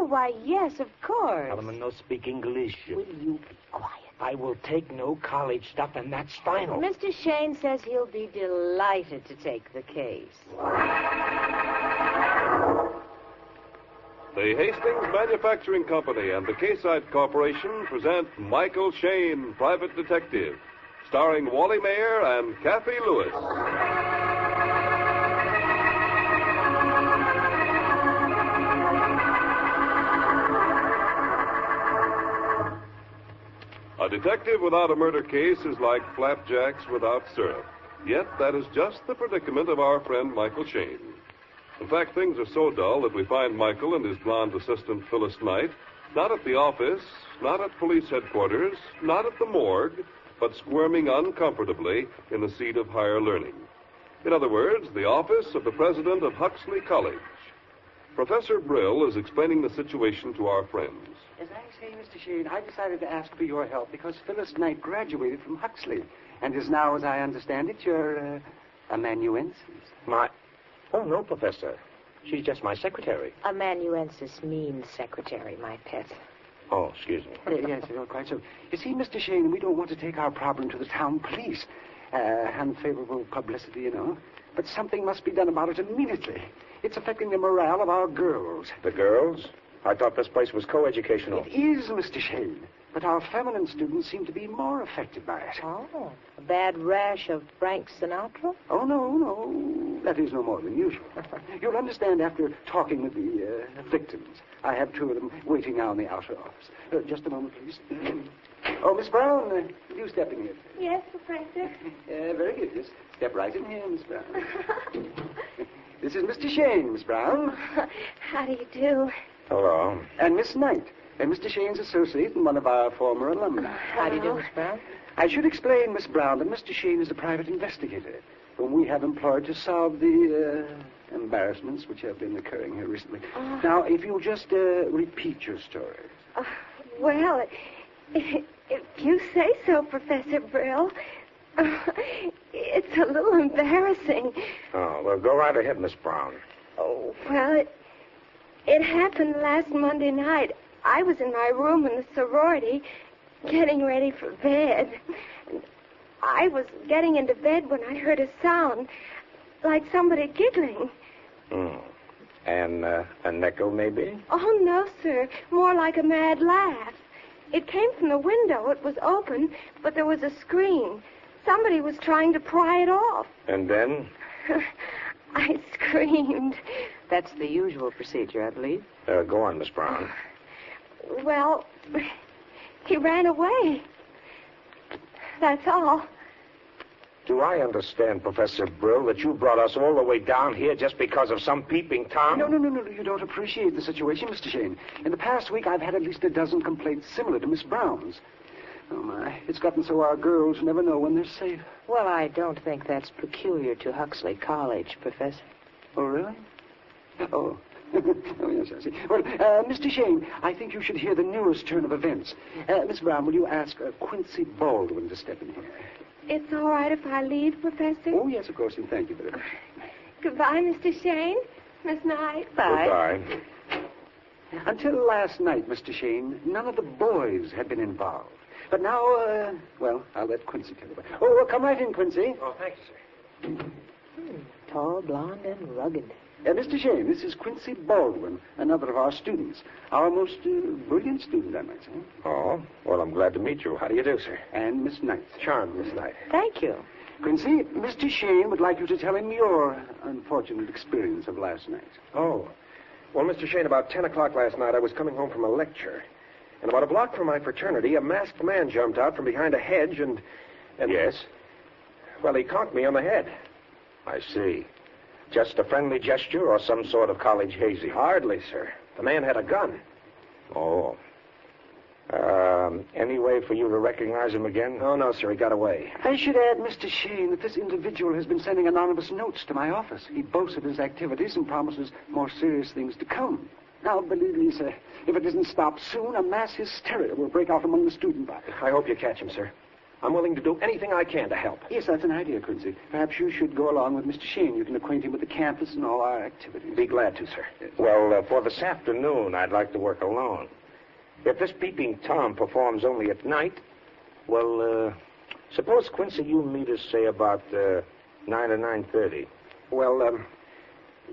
why, yes, of course. Solomon, no speak English. Will you be quiet? I will take no college stuff, and that's final. Mr. Shayne says he'll be delighted to take the case. The Hastings Manufacturing Company and the K-Site Corporation present Michael Shayne, Private Detective, starring Wally Mayer and Kathy Lewis. A detective without a murder case is like flapjacks without syrup. Yet that is just the predicament of our friend Michael Shayne. In fact, things are so dull that we find Michael and his blonde assistant Phyllis Knight not at the office, not at police headquarters, not at the morgue, but squirming uncomfortably in the seat of higher learning. In other words, the office of the president of Huxley College. Professor Brill is explaining the situation to our friends. As I say, Mr. Shayne, I decided to ask for your help because Phyllis Knight graduated from Huxley and is now, as I understand it, your amanuensis. Oh, no, Professor. She's just my secretary. Amanuensis means secretary, my pet. Oh, excuse me. Yes, quite so. You see, Mr. Shayne, we don't want to take our problem to the town police. Unfavorable publicity, you know. But something must be done about it immediately. It's affecting the morale of our girls. The girls? I thought this place was co-educational. It is, Mr. Shayne. But our feminine students seem to be more affected by it. Oh, a bad rash of Frank Sinatra? Oh, no. That is no more than usual. You'll understand after talking with the victims. I have two of them waiting now in the outer office. Just a moment, please. Oh, Miss Brown, will you step in here? Yes, Professor. Very good. Just step right in here, Miss Brown. This is Mr. Shayne, Miss Brown. How do you do? Hello. And Miss Knight. And Mr. Shayne's associate and one of our former alumni. How do you do, Miss Brown? I should explain, Miss Brown, that Mr. Shayne is a private investigator whom we have employed to solve the embarrassments which have been occurring here recently. Now, if you'll just repeat your story. Well, if you say so, Professor Brill. It's a little embarrassing. Oh, well, go right ahead, Miss Brown. Oh, well, it happened last Monday night. I was in my room in the sorority getting ready for bed. And I was getting into bed when I heard a sound like somebody giggling. An echo, maybe? Oh, no, sir. More like a mad laugh. It came from the window. It was open, but there was a screen. Somebody was trying to pry it off. And then? I screamed. That's the usual procedure, I believe. Go on, Miss Brown. Well, he ran away. That's all. Do I understand, Professor Brill, that you brought us all the way down here just because of some peeping Tom? No. You don't appreciate the situation, Mr. Shayne. In the past week, I've had at least a dozen complaints similar to Miss Brown's. Oh, my. It's gotten so our girls never know when they're safe. Well, I don't think that's peculiar to Huxley College, Professor. Oh, really? Oh. Oh, yes, I see. Well, Mr. Shayne, I think you should hear the newest turn of events. Miss Brown, will you ask Quincy Baldwin to step in here? It's all right if I leave, Professor? Oh, yes, of course, and thank you very much. Goodbye, Mr. Shayne. Miss Knight. Bye. Goodbye. Until last night, Mr. Shayne, none of the boys had been involved. But now, I'll let Quincy tell you about it. Oh, well, come right in, Quincy. Oh, thank you, sir. Tall, blonde, and rugged. Mr. Shayne, this is Quincy Baldwin, another of our students. Our most brilliant student, I might say. Oh, well, I'm glad to meet you. How do you do, sir? And Miss Knight. Charmed, Miss Knight. Thank you. Quincy, Mr. Shayne would like you to tell him your unfortunate experience of last night. Oh. Well, Mr. Shayne, about 10 o'clock last night, I was coming home from a lecture. And about a block from my fraternity, a masked man jumped out from behind a hedge and... Yes? Well, he conked me on the head. I see. Just a friendly gesture or some sort of college hazy? Hardly, sir. The man had a gun. Oh. Any way for you to recognize him again? Oh, no, sir. He got away. I should add, Mr. Shayne, that this individual has been sending anonymous notes to my office. He boasts of his activities and promises more serious things to come. Now, believe me, sir, if it isn't stopped soon, a mass hysteria will break out among the student body. I hope you catch him, sir. I'm willing to do anything I can to help. Yes, that's an idea, Quincy. Perhaps you should go along with Mr. Shayne. You can acquaint him with the campus and all our activities. Be glad to, sir. Well, for this afternoon, I'd like to work alone. If this peeping Tom performs only at night, well, suppose, Quincy, you meet us, say, about 9 or 9:30. Well,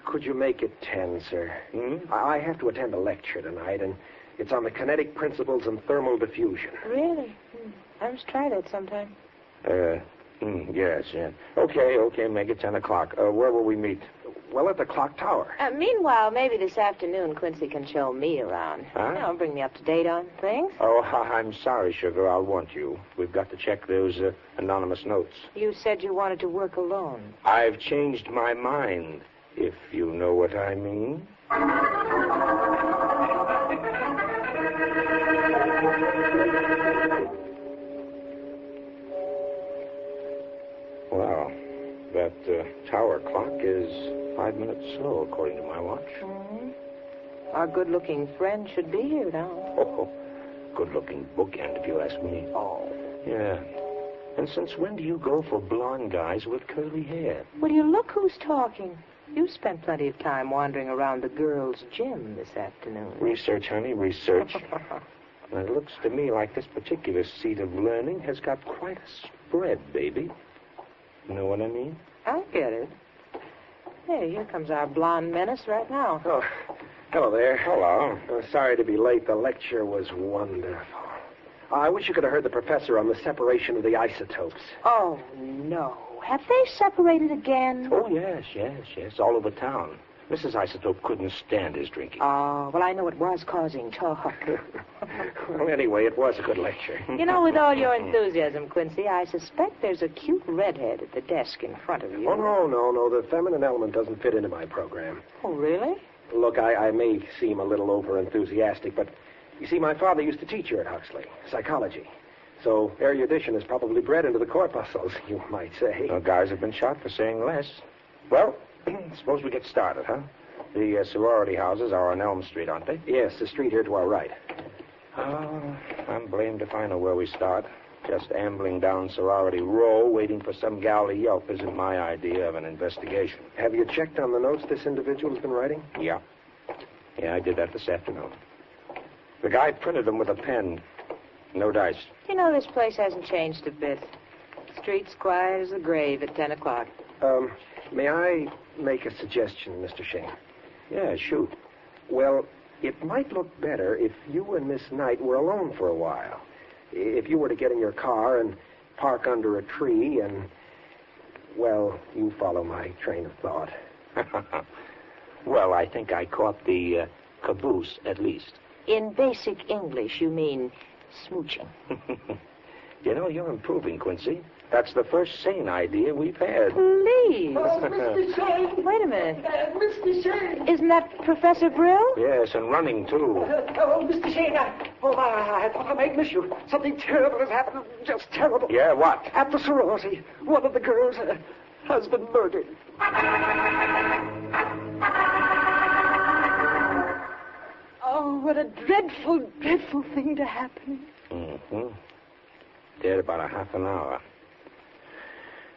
could you make it 10, sir? Hmm? I have to attend a lecture tonight, and it's on the kinetic principles and thermal diffusion. Really? I must try that sometime. Yes, yeah. Okay, make it 10 o'clock. Where will we meet? Well, at the clock tower. Meanwhile, maybe this afternoon Quincy can show me around. Huh? Bring me up to date on things. Oh, I'm sorry, Sugar. I'll want you. We've got to check those anonymous notes. You said you wanted to work alone. I've changed my mind, if you know what I mean. Well, that tower clock is 5 minutes slow, according to my watch. Mm-hmm. Our good-looking friend should be here now. Oh, good-looking bookend, if you ask me. Oh. Yeah. And since when do you go for blonde guys with curly hair? Will you look who's talking? You spent plenty of time wandering around the girls' gym this afternoon. Research, honey, research. It looks to me like this particular seat of learning has got quite a spread, baby. You know what I mean? I get it. Hey, here comes our blonde menace right now. Oh, hello there. Hello. Sorry to be late. The lecture was wonderful. I wish you could have heard the professor on the separation of the isotopes. Oh, no. Have they separated again? Oh, yes. All over town. Mrs. Isotope couldn't stand his drinking. Oh, well, I know it was causing talk. Well, anyway, it was a good lecture. You know, with all your enthusiasm, Quincy, I suspect there's a cute redhead at the desk in front of you. Oh, no. The feminine element doesn't fit into my program. Oh, really? Look, I may seem a little over-enthusiastic, but you see, my father used to teach here at Huxley, psychology. So erudition is probably bred into the corpuscles, you might say. Well, guys have been shot for saying less. Well, suppose we get started, huh? The sorority houses are on Elm Street, aren't they? Yes, the street here to our right. Oh, I'm blamed if I know where we start. Just ambling down Sorority Row, waiting for some gal to yelp isn't my idea of an investigation. Have you checked on the notes this individual has been writing? Yeah, I did that this afternoon. The guy printed them with a pen. No dice. You know, this place hasn't changed a bit. Street's quiet as the grave at 10 o'clock. May I make a suggestion, Mr. Shayne? Yeah, shoot. Well, it might look better if you and Miss Knight were alone for a while. If you were to get in your car and park under a tree and, well, you follow my train of thought. Well, I think I caught the caboose, at least. In basic English, you mean smooching. You know, you're improving, Quincy. That's the first sane idea we've had. Please. Oh, Mr. Shayne. Wait a minute. Mr. Shayne. Isn't that Professor Brill? Yes, and running, too. Oh, Mr. Shayne, I thought I might miss you. Something terrible has happened. Just terrible. Yeah, what? At the sorority, one of the girls has been murdered. Oh, what a dreadful, dreadful thing to happen. Mm-hmm. Dead about a half an hour.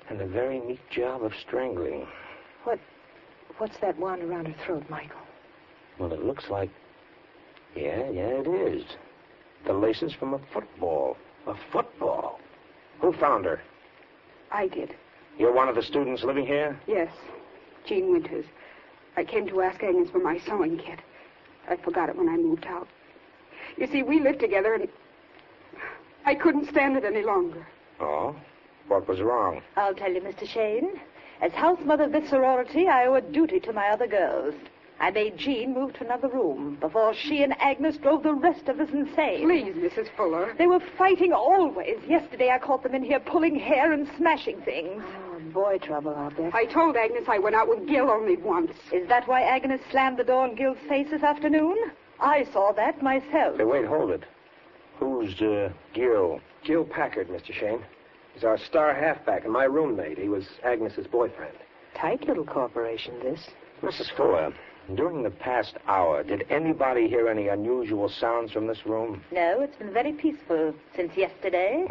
And a very neat job of strangling. What's that wound around her throat, Michael? Well, it looks like... Yeah, it is. The laces from a football. A football? Who found her? I did. You're one of the students living here? Yes. Jean Winters. I came to ask Agnes for my sewing kit. I forgot it when I moved out. You see, we lived together, and I couldn't stand it any longer. Oh? What was wrong? I'll tell you, Mr. Shayne. As house mother of this sorority, I owe a duty to my other girls. I made Jean move to another room before she and Agnes drove the rest of us insane. Please, Mrs. Fuller. They were fighting always. Yesterday I caught them in here pulling hair and smashing things. Oh, boy trouble, I'll bet. I told Agnes I went out with Gil only once. Is that why Agnes slammed the door in Gil's face this afternoon? I saw that myself. Hey, wait, hold it. Who's, Gil? Gil Packard, Mr. Shayne. He's our star halfback and my roommate. He was Agnes's boyfriend. Tight little corporation, this. Mrs. Fuller, during the past hour, did anybody hear any unusual sounds from this room? No, it's been very peaceful since yesterday.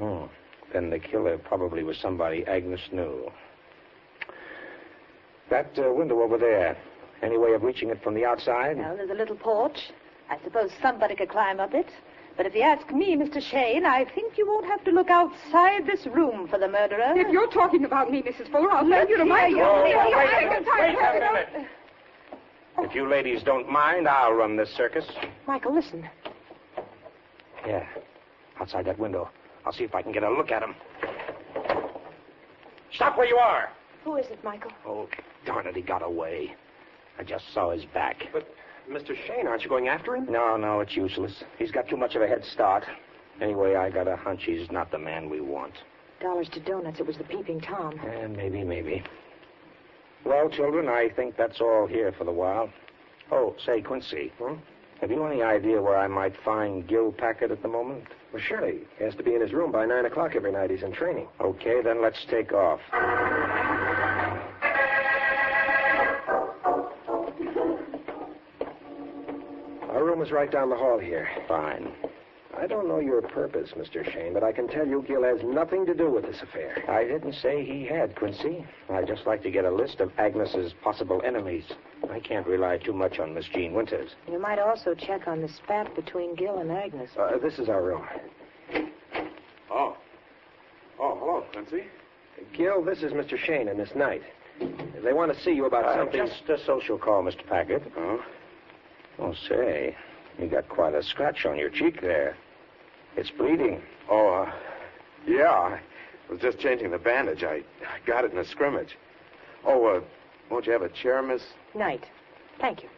Oh. then the killer probably was somebody Agnes knew. That window over there, any way of reaching it from the outside? Well, there's a little porch. I suppose somebody could climb up it. But if you ask me, Mr. Shayne, I think you won't have to look outside this room for the murderer. If you're talking about me, Mrs. Fuller, I'll send you to my... Wait a minute. If you ladies don't mind, I'll run this circus. Michael, listen. Yeah, outside that window. I'll see if I can get a look at him. Stop where you are. Who is it, Michael? Oh, darn it, he got away. I just saw his back. But, Mr. Shayne, aren't you going after him? No, it's useless. He's got too much of a head start. Anyway, I got a hunch he's not the man we want. Dollars to donuts. It was the Peeping Tom. Maybe. Well, children, I think that's all here for the while. Oh, say, Quincy. Have you any idea where I might find Gil Packard at the moment? Well, surely. He has to be in his room by 9 o'clock every night. He's in training. Okay, then let's take off. Our room is right down the hall here. Fine. I don't know your purpose, Mr. Shayne, but I can tell you Gil has nothing to do with this affair. I didn't say he had, Quincy. I'd just like to get a list of Agnes's possible enemies. I can't rely too much on Miss Jean Winters. You might also check on the spat between Gil and Agnes. This is our room. Oh, hello, Quincy. Gil, this is Mr. Shayne and Miss Knight. They want to see you about something... Just a social call, Mr. Packard. Oh, say, you got quite a scratch on your cheek there. It's bleeding. Yeah. I was just changing the bandage. I got it in a scrimmage. Oh, won't you have a chair, Miss? Night. Thank you.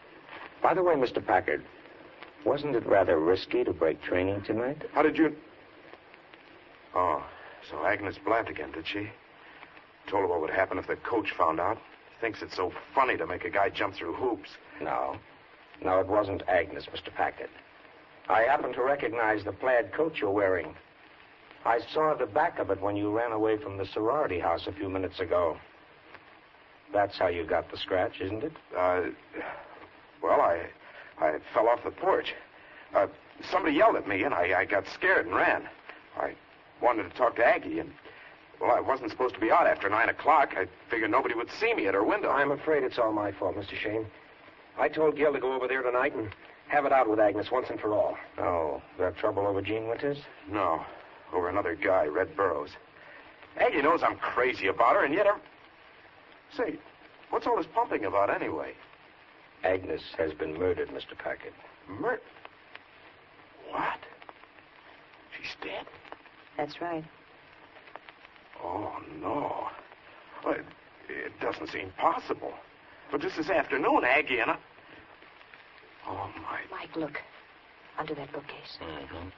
By the way, Mr. Packard, wasn't it rather risky to break training tonight? How did you... Oh, so Agnes blabbed again, did she? Told her what would happen if the coach found out. Thinks it's so funny to make a guy jump through hoops. No, it wasn't Agnes, Mr. Packard. I happen to recognize the plaid coat you're wearing. I saw the back of it when you ran away from the sorority house a few minutes ago. That's how you got the scratch, isn't it? Well, I fell off the porch. Somebody yelled at me, and I got scared and ran. I wanted to talk to Aggie, and, well, I wasn't supposed to be out after 9 o'clock. I figured nobody would see me at her window. I'm afraid it's all my fault, Mr. Shayne. I told Gil to go over there tonight and have it out with Agnes once and for all. Oh, that trouble over Jean Winters? No, over another guy, Red Burroughs. Aggie knows I'm crazy about her, and yet... Say, what's all this pumping about anyway? Agnes has been murdered, Mr. Packard. What? She's dead? That's right. Oh, no. Well, it doesn't seem possible. But just this afternoon, Aggie and I... Oh, my... Mike, look. Under that bookcase. Mm-hmm.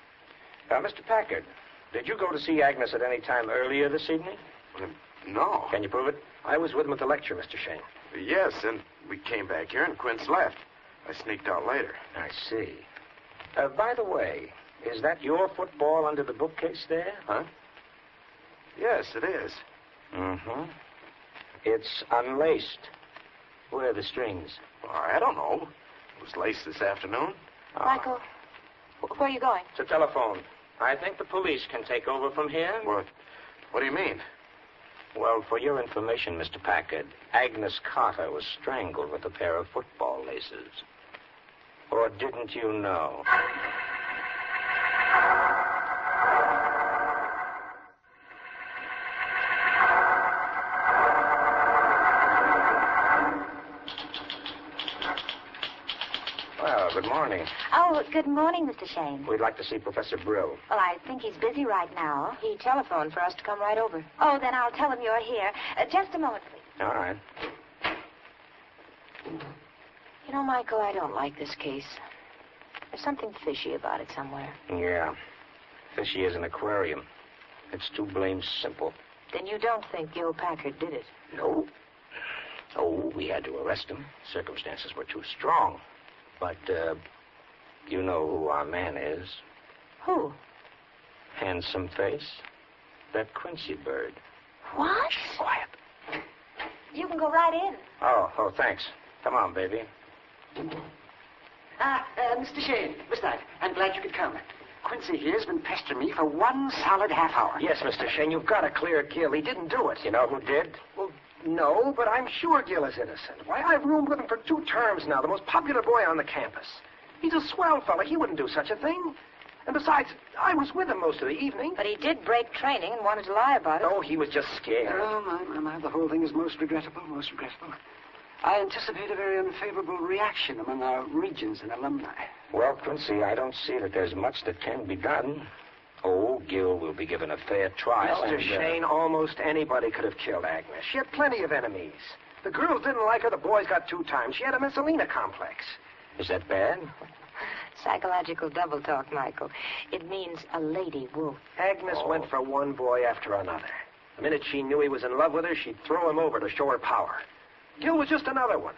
Mr. Packard, did you go to see Agnes at any time earlier this evening? No. Can you prove it? I was with him at the lecture, Mr. Shayne. Yes, and we came back here and Quince left. I sneaked out later. I see. By the way, is that your football under the bookcase there? Huh? Yes, it is. Mm-hmm. It's unlaced. Where are the strings? I don't know. It was laced this afternoon. Michael, where are you going? It's a telephone. I think the police can take over from here. What do you mean? Well, for your information, Mr. Packard, Agnes Carter was strangled with a pair of football laces. Or didn't you know? Well, good morning. Oh, good morning, Mr. Shayne. We'd like to see Professor Brill. Well, I think he's busy right now. He telephoned for us to come right over. Oh, then I'll tell him you're here. Just a moment, please. All right. You know, Michael, I don't like this case. There's something fishy about it somewhere. Yeah. Fishy as an aquarium. It's too blamed simple. Then you don't think Gil Packard did it? No. Oh, we had to arrest him. Circumstances were too strong. But, you know who our man is? Who? Handsome face. That Quincy bird. What? Shh, quiet. You can go right in. Oh, thanks. Come on, baby. Mr. Shayne, Miss Knight, I'm glad you could come. Quincy here's been pestering me for one solid half hour. Yes, Mr. Shayne, you've got to clear Gil. He didn't do it. You know who did? Well, no, but I'm sure Gil is innocent. Why, I've roomed with him for 2 terms now, the most popular boy on the campus. He's a swell fella. He wouldn't do such a thing. And besides, I was with him most of the evening. But he did break training and wanted to lie about it. Oh, he was just scared. Oh, my. The whole thing is most regrettable, most regrettable. I anticipate a very unfavorable reaction among our regents and alumni. Well, Quincy, I don't see that there's much that can be done. Oh, Gil will be given a fair trial. Mr. Shayne, almost anybody could have killed Agnes. She had plenty of enemies. The girls didn't like her. The boys got 2 times. She had a Messalina complex. Is that bad? Psychological double talk, Michael. It means a lady wolf. Agnes went for one boy after another. The minute she knew he was in love with her, she'd throw him over to show her power. Gil was just another one.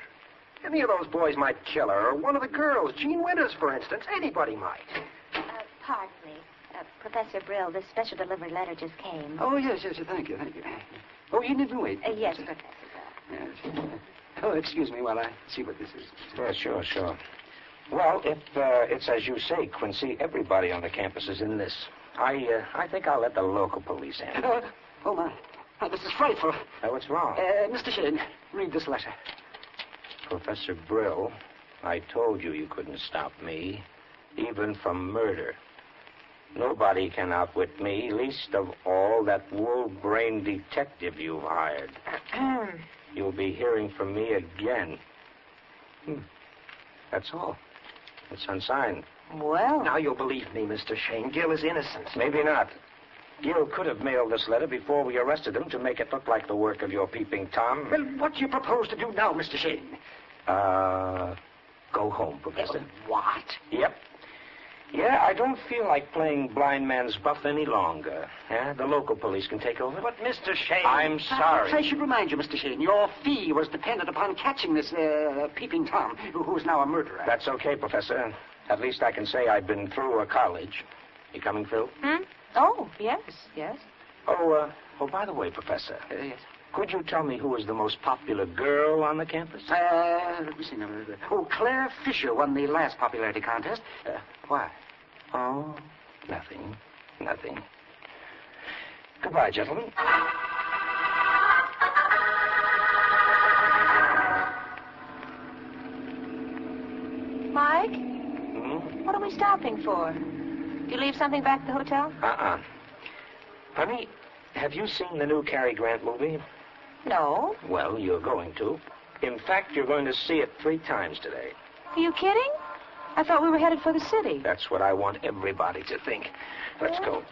Any of those boys might kill her, or one of the girls. Jean Winters, for instance. Anybody might. Pardon me. Professor Brill, this special delivery letter just came. Oh, yes, thank you. Oh, you needn't wait. Yes, Professor Brill. Yes. Oh, excuse me while I see what this is. Yeah, sure. Well, if it's as you say, Quincy, everybody on the campus is in this. I think I'll let the local police handle it. Oh, my. This is frightful. What's wrong? Mr. Shayne, read this letter. Professor Brill, I told you couldn't stop me, even from murder. Nobody can outwit me, least of all that wolf-brained detective you've hired. You'll be hearing from me again. That's all. It's unsigned. Well... Now you'll believe me, Mr. Shayne. Gil is innocent. Maybe not. Gil could have mailed this letter before we arrested him to make it look like the work of your peeping Tom. Well, what do you propose to do now, Mr. Shayne? Go home, Professor. What? Yep. Yeah, I don't feel like playing blind man's buff any longer. Yeah, the local police can take over. But, Mr. Shayne... I'm sorry. I should remind you, Mr. Shayne, your fee was dependent upon catching this peeping Tom, who is now a murderer. That's okay, Professor. At least I can say I've been through a college. You coming, Phil? Oh, yes. Oh, by the way, Professor. Yes. Could you tell me who was the most popular girl on the campus? Let me see now. Oh, Claire Fisher won the last popularity contest. Why? Oh, nothing. Goodbye, gentlemen. Mike? What are we stopping for? Did you leave something back at the hotel? Honey, have you seen the new Cary Grant movie? No. Well, you're going to. In fact, you're going to see it 3 times today. Are you kidding? I thought we were headed for the city. That's what I want everybody to think. Let's go.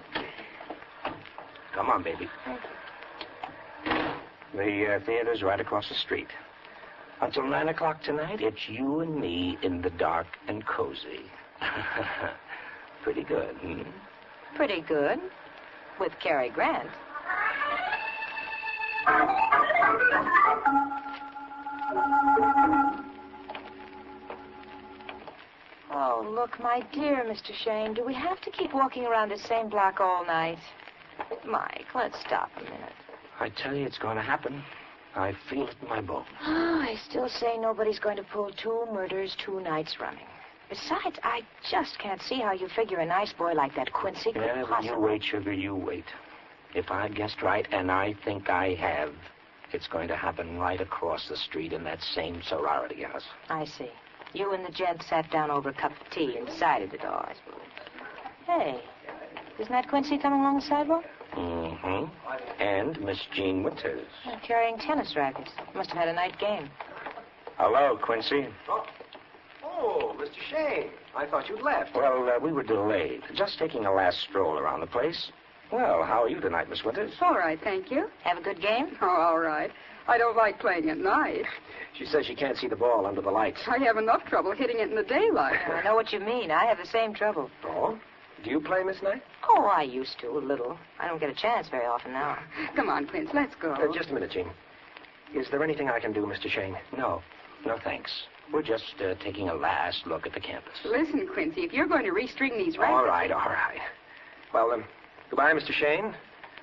Come on, baby. Thank you. The theater's right across the street. Until 9 o'clock tonight, it's you and me in the dark and cozy. Pretty good, Pretty good. With Cary Grant. Oh, look, my dear Mr. Shayne, do we have to keep walking around the same block all night? Mike, let's stop a minute. I tell you, it's going to happen. I feel it in my bones. Oh, I still say nobody's going to pull 2 murders 2 nights running. Besides, I just can't see how you figure a nice boy like that Quincy could possibly... You wait, sugar, you wait. If I've guessed right, and I think I have, it's going to happen right across the street in that same sorority house. I see. You and the gent sat down over a cup of tea and decided it all, I suppose. Hey, isn't that Quincy coming along the sidewalk? And Miss Jean Winters. Carrying tennis rackets. Must have had a night game. Hello, Quincy. Oh, Mr. Shayne. I thought you'd left. Well, we were delayed. Just taking a last stroll around the place. Well, how are you tonight, Miss Winters? All right, thank you. Have a good game? Oh, all right. I don't like playing at night. She says she can't see the ball under the lights. I have enough trouble hitting it in the daylight. I know what you mean. I have the same trouble. Oh? Do you play, Miss Knight? Oh, I used to, a little. I don't get a chance very often now. Come on, Quince, let's go. Just a minute, Jean. Is there anything I can do, Mr. Shayne? No, thanks. We're just taking a last look at the campus. Listen, Quincy, if you're going to restring these rackets... All right. Well, goodbye, Mr. Shayne.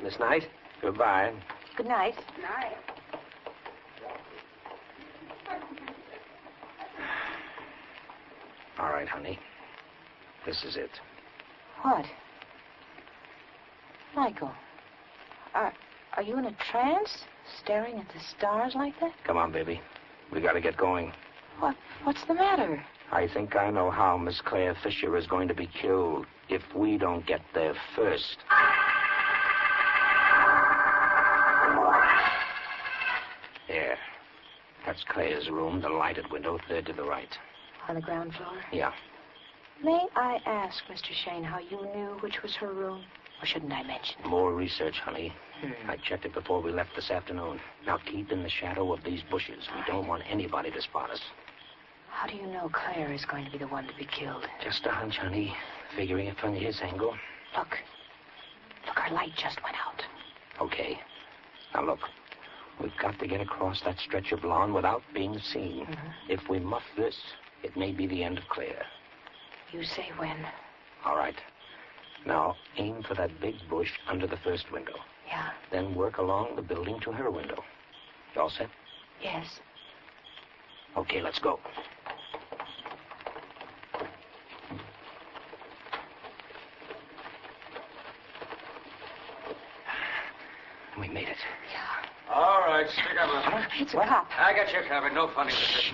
Miss Knight. Goodbye. Good night. Good night. All right, honey. This is it. What? Michael, are you in a trance? Staring at the stars like that? Come on, baby. We got to get going. What's the matter? I think I know how Miss Claire Fisher is going to be killed if we don't get there first. There. That's Claire's room, the lighted window, third to the right. On the ground floor? Yeah. May I ask, Mr. Shayne, how you knew which was her room? Or shouldn't I mention? More research, honey. I checked it before we left this afternoon. Now keep in the shadow of these bushes. We don't want anybody to spot us. How do you know Claire is going to be the one to be killed? Just a hunch, honey. Figuring it from his angle. Look, our light just went out. Okay. Now look. We've got to get across that stretch of lawn without being seen. If we muff this, it may be the end of Claire. You say when. All right. Now, aim for that big bush under the first window. Yeah. Then work along the building to her window. You all set? Yes. Okay, let's go. We made it. Yeah. All right, stick 'em up. It's a cop. I got you covered. No funny business.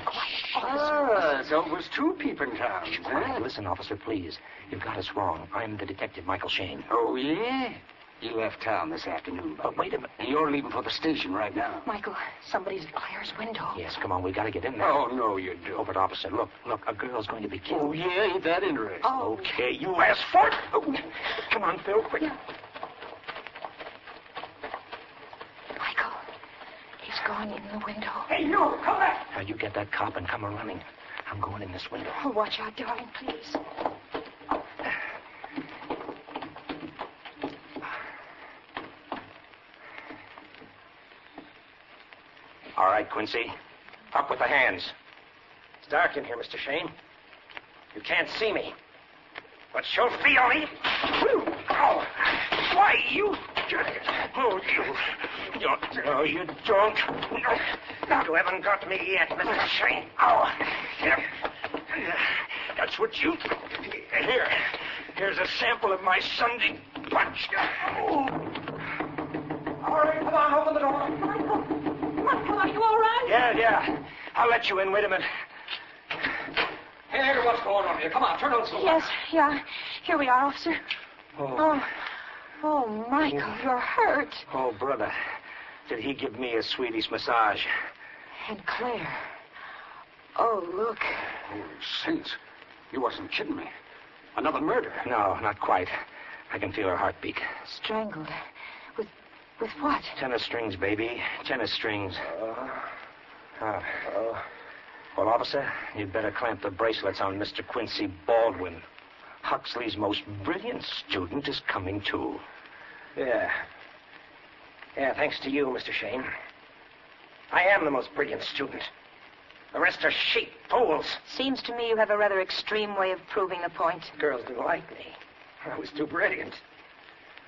Ah, so it was two peeping toms, huh? Listen, officer, please. You've got us wrong. I'm the detective, Michael Shayne. Oh, yeah? You left town this afternoon. But wait a minute. And you're leaving for the station right now. Michael, somebody's at Claire's window. Yes, come on. We got to get in there. Oh, no, you don't. Oh, but officer, look. A girl's going to be killed. Oh, yeah? Ain't that interesting? Oh. Okay, you asked for it. Oh, come on, Phil, quick. Yeah. Michael, he's gone in the window. Hey, you, come back. Now, you get that cop and come running. I'm going in this window. Oh, watch out, darling, please. All right, Quincy. Up with the hands. It's dark in here, Mr. Shayne. You can't see me. But you'll feel me. Oh, why, you... Oh, you... No, you don't. No, you haven't got me yet, Mr. Shayne. Oh, that's what you... Here. Here's a sample of my Sunday punch. Oh. All right, come on, open the door. Michael, are you all right? Yeah. I'll let you in. Wait a minute. Hey, what's going on here? Come on, turn on the Yes, yeah. Here we are, officer. Oh, Michael, you're hurt. Oh, brother. Did he give me a Swedish massage? And Claire. Oh, look. Oh, saints. You wasn't kidding me. Another murder. No, not quite. I can feel her heartbeat. Strangled. With what? Tennis strings, baby. Tennis strings. Well, officer, you'd better clamp the bracelets on Mr. Quincy Baldwin. Huxley's most brilliant student is coming too. Yeah, thanks to you, Mr. Shayne. I am the most brilliant student. The rest are sheep, fools. Seems to me you have a rather extreme way of proving the point. Girls didn't like me. I was too brilliant.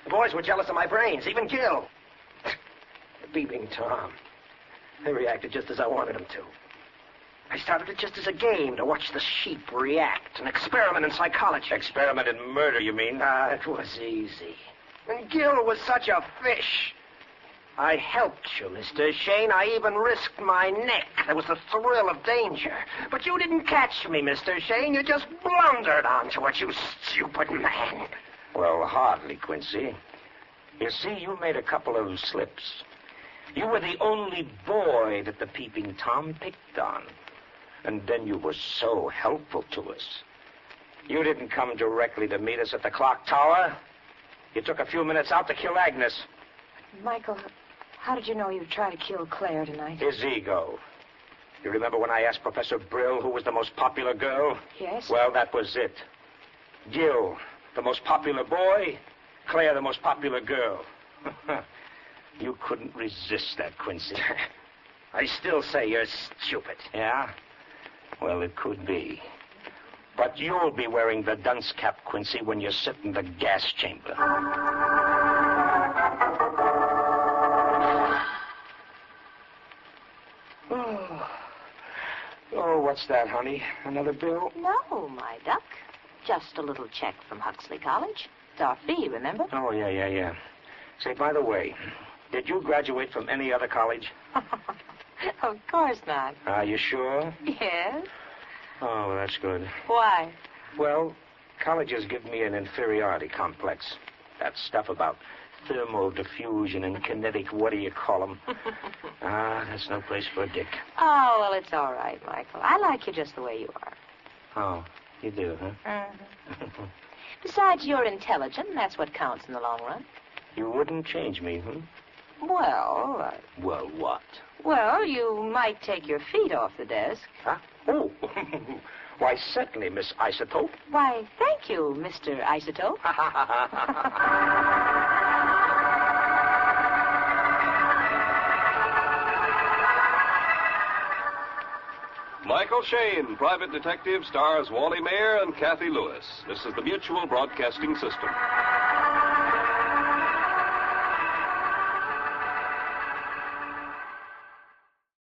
The boys were jealous of my brains, even Gil. The peeping Tom. They reacted just as I wanted them to. I started it just as a game to watch the sheep react, an experiment in psychology. Experiment in murder, you mean? It was easy. And Gil was such a fish. I helped you, Mr. Shayne. I even risked my neck. There was the thrill of danger. But you didn't catch me, Mr. Shayne. You just blundered onto it, you stupid man. Well, hardly, Quincy. You see, you made a couple of slips. You were the only boy that the peeping Tom picked on. And then you were so helpful to us. You didn't come directly to meet us at the clock tower. You took a few minutes out to kill Agnes. Michael, how did you know you'd try to kill Claire tonight? His ego. You remember when I asked Professor Brill who was the most popular girl? Yes. Well, that was it. Gil, the most popular boy. Claire, the most popular girl. You couldn't resist that, Quincy. I still say you're stupid. Yeah? Well, it could be. But you'll be wearing the dunce cap, Quincy, when you sit in the gas chamber. Oh, what's that, honey? Another bill? No, my duck. Just a little check from Huxley College. It's our fee, remember? Oh, yeah. Say, by the way, did you graduate from any other college? Of course not. Are you sure? Yes. Oh, well, that's good. Why? Well, colleges give me an inferiority complex. That stuff about thermal diffusion and kinetic, what do you call them? That's no place for a dick. Oh, well, it's all right, Michael. I like you just the way you are. Oh, you do, huh? Mm-hmm. Besides, you're intelligent, and that's what counts in the long run. You wouldn't change me, Well... Well, what? Well, you might take your feet off the desk. Huh? Oh, why, certainly, Miss Isotope. Why, thank you, Mr. Isotope. Michael Shayne, Private Detective, stars Wally Mayer and Kathy Lewis. This is the Mutual Broadcasting System.